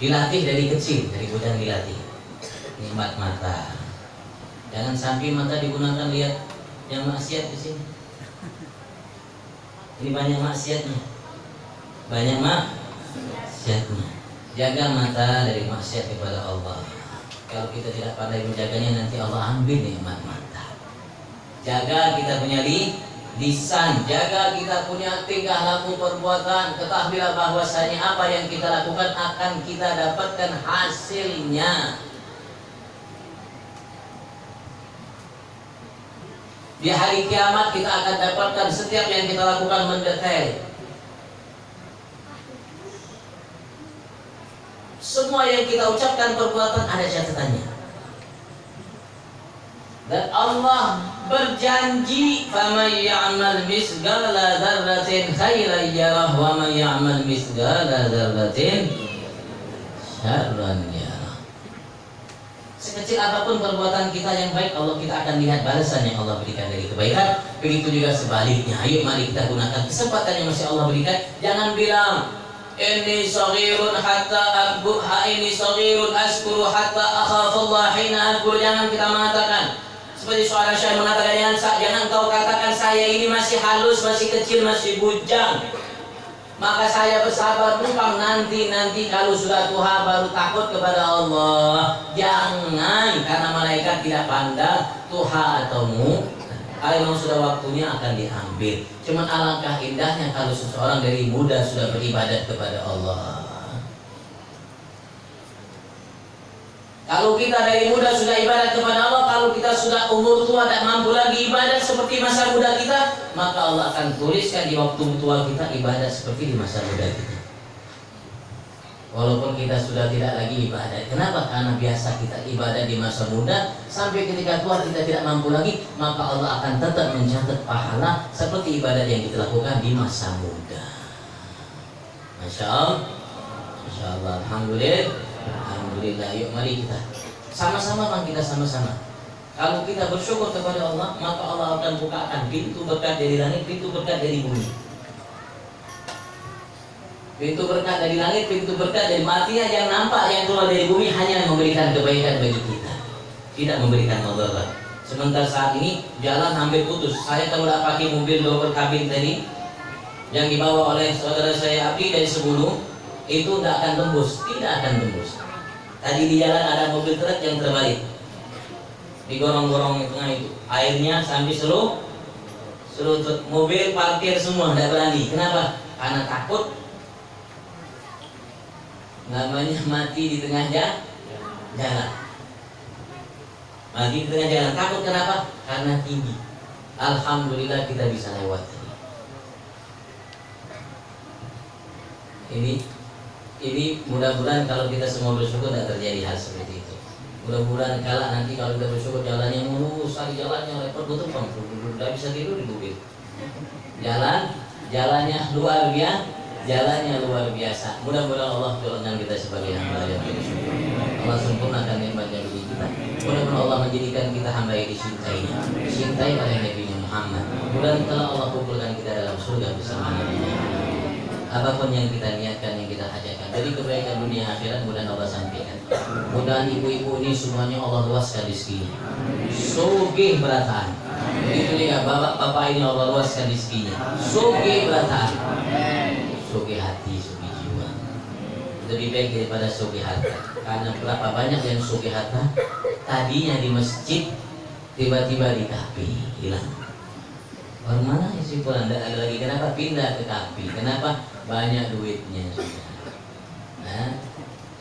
Dilatih dari kecil, dari bujang dilatih. Nikmat mata. Jangan sampai mata digunakan lihat yang maksiat di sini. Ini banyak maksiatnya. Banyak maksiatnya. Jaga mata dari maksiat kepada Allah. Kalau kita tidak pandai menjaganya, nanti Allah ambil nikmat mata. Jaga kita punya lisan, jaga kita punya tingkah laku perbuatan. Ketahuilah bahwasanya apa yang kita lakukan akan kita dapatkan hasilnya. Di hari kiamat kita akan dapatkan setiap yang kita lakukan mendetail. Semua yang kita ucapkan perbuatan ada catatannya. Dan Allah berjanji, "Faman ya'mal misqala dzarratin khairan yarah wa man ya'mal misqala dzarratin syarran yarah." Sekecil apapun perbuatan kita yang baik, Allah kita akan lihat balasan yang Allah berikan dari kebaikan. Begitu juga sebaliknya. Ayo mari kita gunakan kesempatan yang masih Allah berikan. Jangan bilang, "Ini saghirun hatta akbu, ini saghirun askuru hatta akhafullah hina akbu." Jangan kita mengatakan seperti suara syair mengatakan, jangan kau katakan saya ini masih halus, masih kecil, masih bujang, maka saya bersabar numpang nanti kalau sudah tua baru takut kepada Allah. Jangan, karena malaikat tidak pandang tua atau kalau memang sudah waktunya akan diambil. Cuman alangkah indahnya kalau seseorang dari muda sudah beribadat kepada Allah. Kalau kita dari muda sudah ibadat kepada Allah, kalau kita sudah umur tua tak mampu lagi ibadat seperti masa muda kita, maka Allah akan tuliskan di waktu tua kita ibadat seperti di masa muda kita. Walaupun kita sudah tidak lagi ibadat. Kenapa? Karena biasa kita ibadat di masa muda, sampai ketika tua kita tidak mampu lagi, maka Allah akan tetap mencatat pahala seperti ibadat yang kita lakukan di masa muda. Masya Allah. Insyaallah. Alhamdulillah. Yuk mari kita sama-sama, Bang, kita sama-sama. Kalau kita bersyukur kepada Allah, maka Allah akan bukakan pintu berkat dari langit, pintu berkat dari bumi. Pintu berkat dari langit, pintu berkat dari matinya yang nampak yang keluar dari bumi hanya memberikan kebaikan bagi kita, tidak memberikan mudarat. Sementara saat ini jalan hampir putus. Saya kalau udah pakai mobil double kabin tadi yang dibawa oleh saudara saya Abdi dari Sebulu, itu tidak akan tembus, tidak akan tembus. Tadi di jalan ada mobil truk yang terbalik, digorong-gorong di tengah itu, airnya sampai seluruh mobil parkir semua, tidak berani. Kenapa? Karena takut namanya mati di tengah jalan. Mati di tengah jalan, takut kenapa? Karena tinggi. Alhamdulillah kita bisa lewat. Ini mudah-mudahan kalau kita semua bersyukur tidak terjadi hal seperti itu. Mudah-mudahan kalau nanti kalau kita bersyukur jalannya mulus, hari jalannya repot betul, Bang, tidak bisa tidur di mobil. Jalannya luar biasa. Mudah-mudahan Allah golongan kita sebagai hamba yang bersyukur. Allah sempurnakan nikmatnya bagi kita. Mudah-mudahan Allah menjadikan kita hamba yang dicintai oleh Nabi Muhammad. Mudah-mudahan kalau Allah kumpulkan kita dalam surga bersama Nabi. Apapun yang kita niatkan, yang kita hajakan dari kebaikan dunia akhirat, mudah-mudahan Allah sampaikan. Mudah-mudahan ibu-ibu ini semuanya Allah luaskan rezekinya, sugih berataan. Begitu juga bapak-bapak ini Allah luaskan rezekinya, sugih berataan, sugih hati, sugih jiwa. Lebih baik daripada sugih harta. Karena berapa banyak yang sugih harta tadinya di masjid, tiba-tiba di kafe hilang. Orang mana isi pulang ada lagi? Kenapa pindah ke kafe? Kenapa? Banyak duitnya sudah. Nah,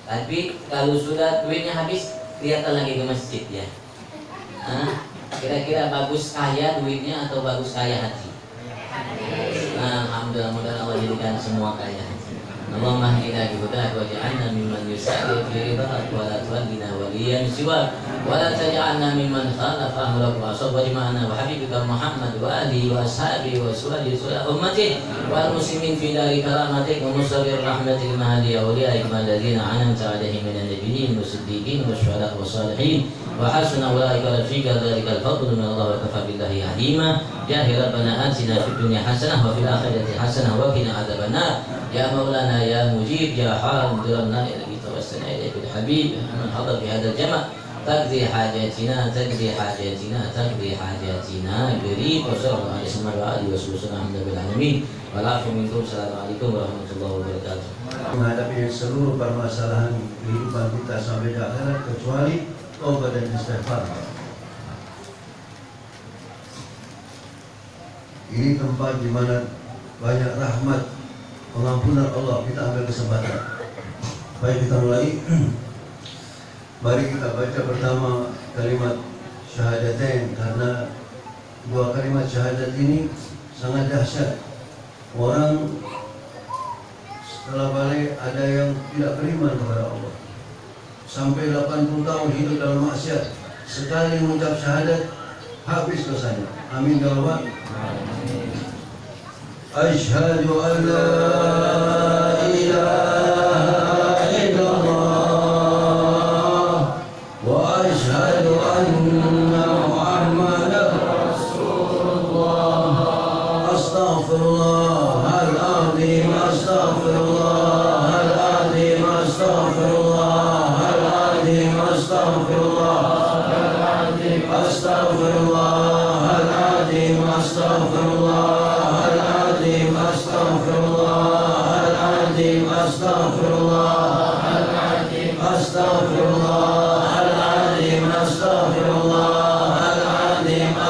tapi kalau sudah duitnya habis, kelihatan lagi ke masjid ya. Nah, kira-kira bagus kaya duitnya atau bagus kaya hati? Nah, alhamdulillah, mudah-mudahan Allah jadikan semua kaya hati. Allahumma hdina bihudaka waj'alna mimman yusari fi ridhaka wa la tu'adina waliyan siwak wa la taj'alna mimman khalafa amraka wa asabana wa habibika Muhammad wa alihi wa ashabihi wa suwadi ummati wal muslimin fi dari karamatik wa musabir rahmatil mahdi awliyaik alladzina an'amta 'alaihim minan nabiyyin wasiddiqin wasyuhada wassalihin wa hasuna ulaika rafiqa dzalikal fadlu min Allah wa kafa billahi alima. Ya rabbana atina fid dunya hasanah wa fil akhirati hasanah wa qina adzabannar. Ya Maulana ya Mujib ya Hamdulillah ya kita wasana ilaika bil habib man hadar fi hadzal jama' taqdi hajatina beri wasallallahu alaihi wasallam bil alamin walafu minkum. Assalamualaikum warahmatullahi wabarakatuh. Menghadapi seluruh permasalahan kehidupan kita sampai di akhirat kecuali taubat dan istighfar. Ini tempat di mana banyak rahmat, pengampunan Allah. Kita ambil kesempatan. Baik, kita mulai. Mari kita baca pertama kalimat syahadatain, karena dua kalimat syahadat ini sangat dahsyat. Orang setelah balik ada yang tidak beriman kepada Allah, sampai 80 tahun hidup dalam maksiat. Sekali mengucap syahadat habis dosanya. Amin ya rabbal. Asyhadu an la ilaha illallah wa asyhadu anna Muhammadar Rasulullah. Astaghfirullahaladzim, astaghfirullahaladzim, astaghfirullahaladzim, astaghfirullahaladzim, astaghfirullahaladzim, astaghfirullahaladzim, astaghfirullahaladzim, astaghfirullahaladzim, astaghfirullahaladzim, astaghfirullahaladzim, astaghfirullahaladzim, astaghfirullahaladzim,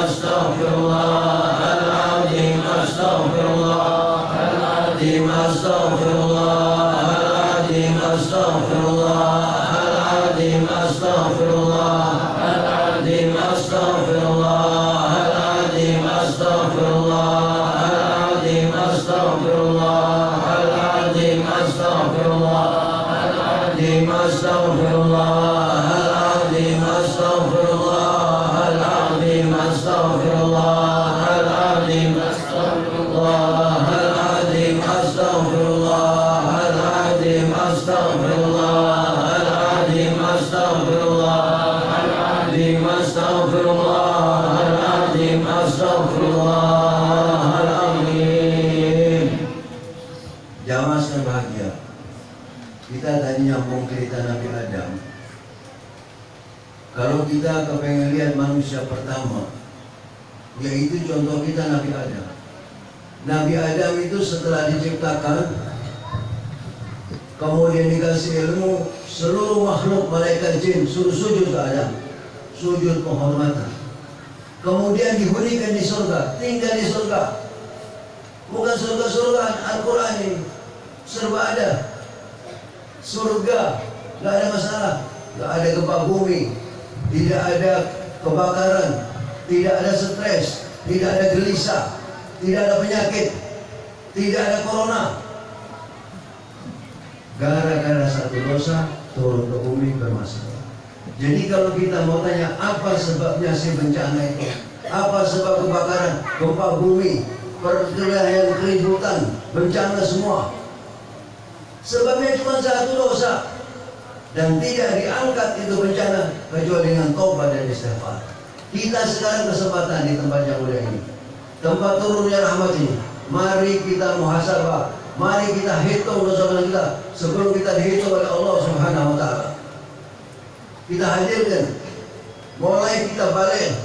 astaghfirullahaladzim, astaghfirullahaladzim, astaghfirullahaladzim, astaghfirullahaladzim, astaghfirullahaladzim, astaghfirullah. Astaghfirullahal azim. Jamaah sekalian bahagia. Kita tadi nyambung cerita Nabi Adam. Kalau kita kepengen lihat manusia pertama, yaitu contoh kita Nabi Adam. Nabi Adam itu setelah diciptakan, kemudian dikasih ilmu, seluruh makhluk malaikat jin suruh sujud ke Adam, sujud penghormatan. Kemudian dihunikan di surga, tinggal di surga. Bukan surga-surgaan, Al-Quran ini serba ada. Surga, gak ada masalah, gak ada gempa bumi, tidak ada kebakaran, tidak ada stres, tidak ada gelisah, tidak ada penyakit, tidak ada corona. Gara-gara satu dosa turun ke bumi bermasalah. Jadi kalau kita mau tanya apa sebabnya si bencana itu, apa sebab kebakaran, gempa bumi, perkelahian, keributan, bencana semua, sebabnya cuma satu dosa, dan tidak diangkat itu bencana kecuali dengan taubat dan istighfar. Kita sekarang kesempatan di tempat yang mulia ini, tempat turunnya rahmat ini. Mari kita muhasabah, mari kita hitung dosa kita sebelum kita dihitung oleh Allah Subhanahu wa taala. Kita hadirkan, mulai kita balik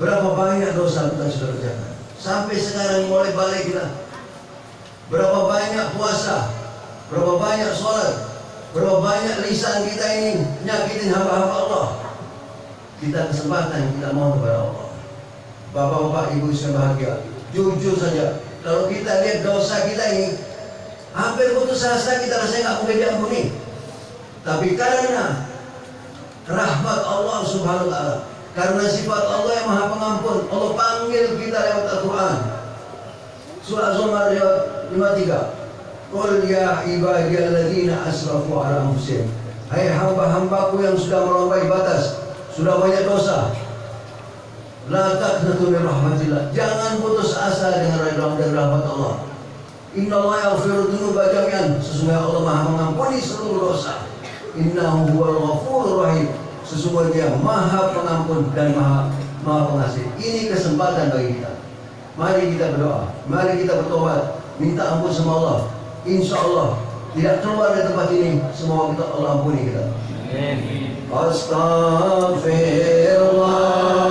berapa banyak dosa kita sudah kerjakan sampai sekarang, mulai balik kita berapa banyak puasa, berapa banyak sholat, berapa banyak lisan kita ini nyakitin hamba-hamba Allah. Kita kesempatan kita mohon kepada Allah. Bapak-bapak, ibu yang bahagia, jujur saja, kalau kita lihat dosa kita ini hampir putus asa, kita rasanya nggak mungkin diampuni. Tapi karena rahmat Allah Subhanahu wa taala, karena sifat Allah yang Maha Pengampun, Allah panggil kita lewat Al-Quran. Surah Az-Zumar 53. Qul ya ibadiyalladzina asrafu ala anfusihim. Hai hamba-hambaku yang sudah melampaui batas, sudah banyak dosa. La taqnatu min rahmatillah. Jangan putus asa dengan rahmat Allah. Innallaha yaghfiru dzunuba jami'an. Sesungguhnya Allah Maha mengampuni seluruh dosa. Innahu huwal ghafurur rahim. Sesungguhnya Dia Maha Pengampun dan Maha Pengasih. Ini kesempatan bagi kita. Mari kita berdoa, mari kita bertobat, minta ampun sama Allah. Insya Allah tidak keluar dari tempat ini, semua kita Allah ampuni kita. Astaghfirullah.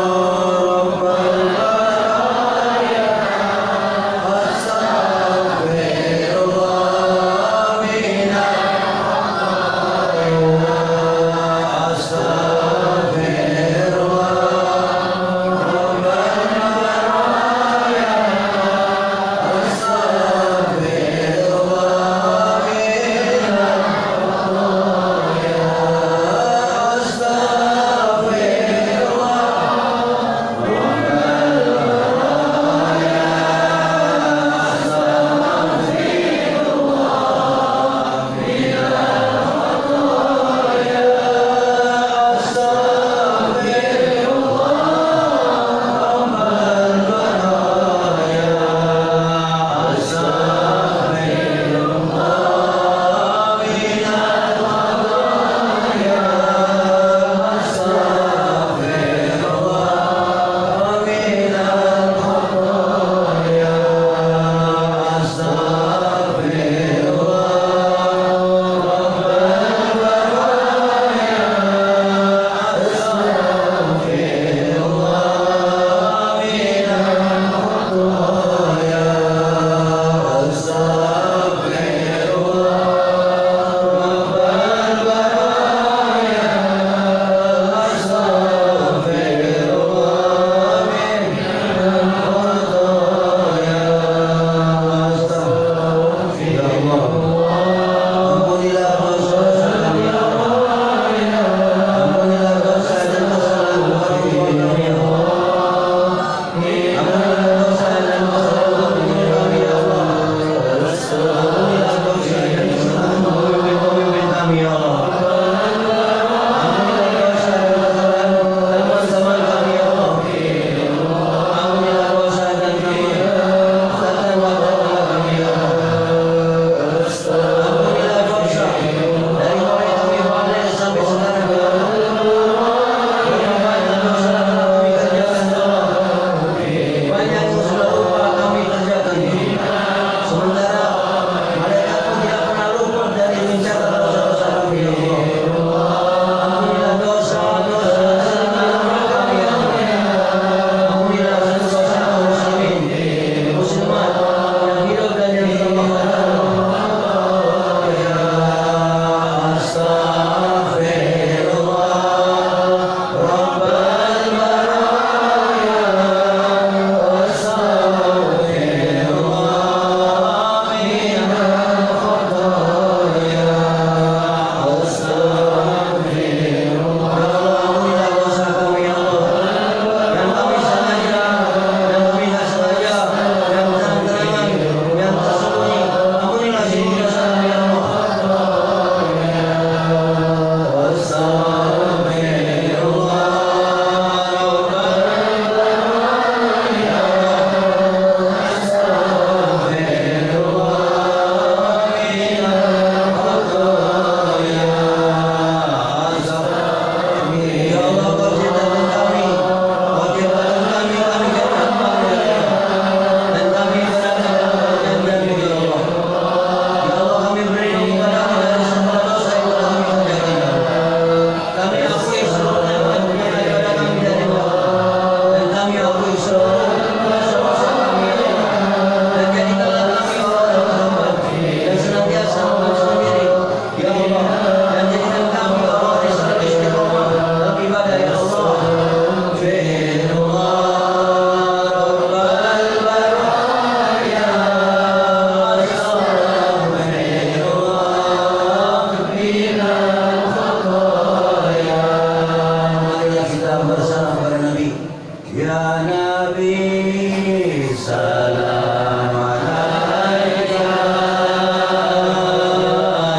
salam alaika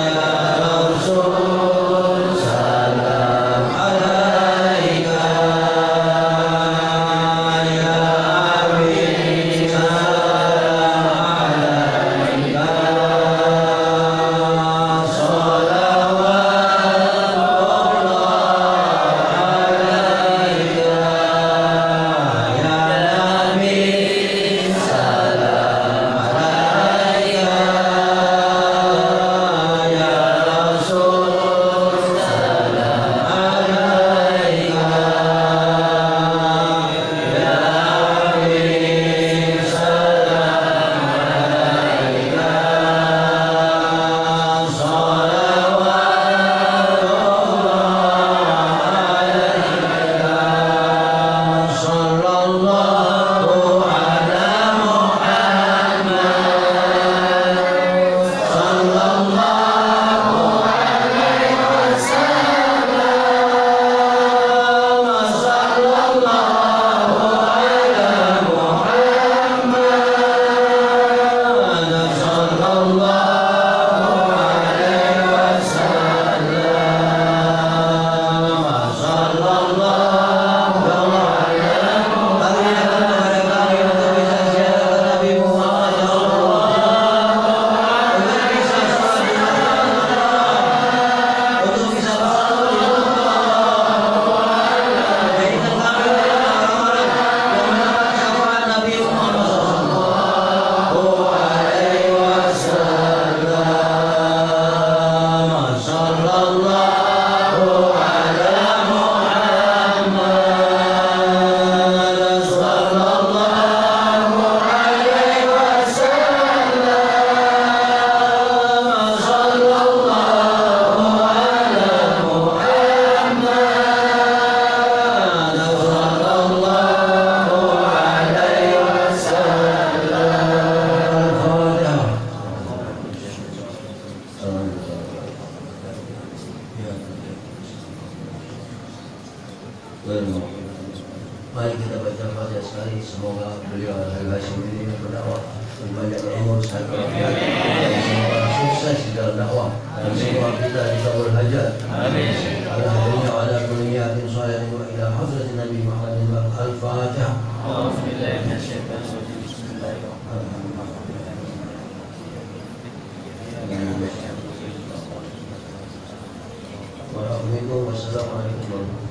ya Rasul, salam alaika ya Habib, salam alaika Mari kita baca Fatihah sekali. Semoga beliau Al-Hashim ini berdakwah banyak umur sehat walafiat dan semoga sukses di dalam dakwah dan semua kita dikabul hajat. Amin. Ala hadrinya wa ala kulli niyatin shalihatin wa ila hadratin Nabi Muhammadin al-Fatihah. Bismillahirrahmanirrahim. Wassalamualaikum warahmatullahi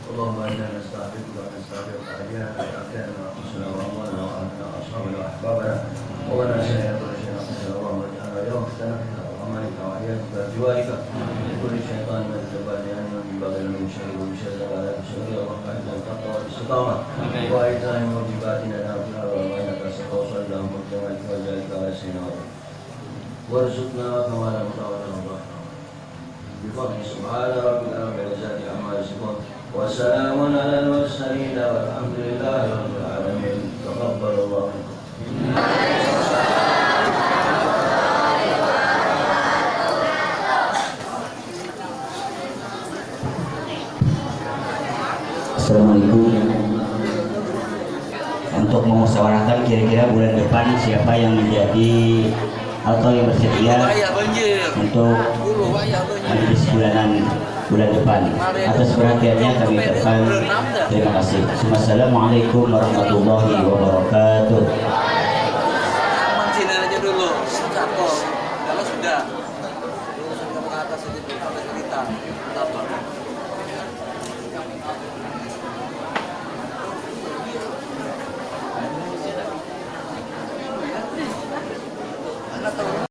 اللهم انا نستعبدك ونستغفرك اجانا واعطانا وانصرنا واموانا واهلنا واصحابنا واحبابنا ولا شيء ولا شيء نقصنا اللهم اجعلنا يوم اختلفنا وامرك واياك بجوارك من كل شيطان من الجبال من بغي من شر ومن شر ولا شر اللهم اعنا التقوى والاستقامه وايتاء موجباتنا نافعه وانك ستوصل الى مجتمعك وجعلك على سيدنا وارزقنا كما لم تعلم الله بفضل سبحان ربك رب العزة عما يصفون وسلام على المرسلين والحمد لله رب العالمين. تقبل الله منكم. Assalamualaikum. Untuk memusyawarahkan kira-kira bulan depan siapa yang menjadi atau yang bersedia untuk majelis bulanan bulan depan. Atas perhatiannya kami ucapkan terima kasih. Assalamualaikum warahmatullahi wabarakatuh. Mancinin aja dulu, cakep. Kalau sudah, ke atas aja dulu, sampai cerita. Apa? Anak tahu.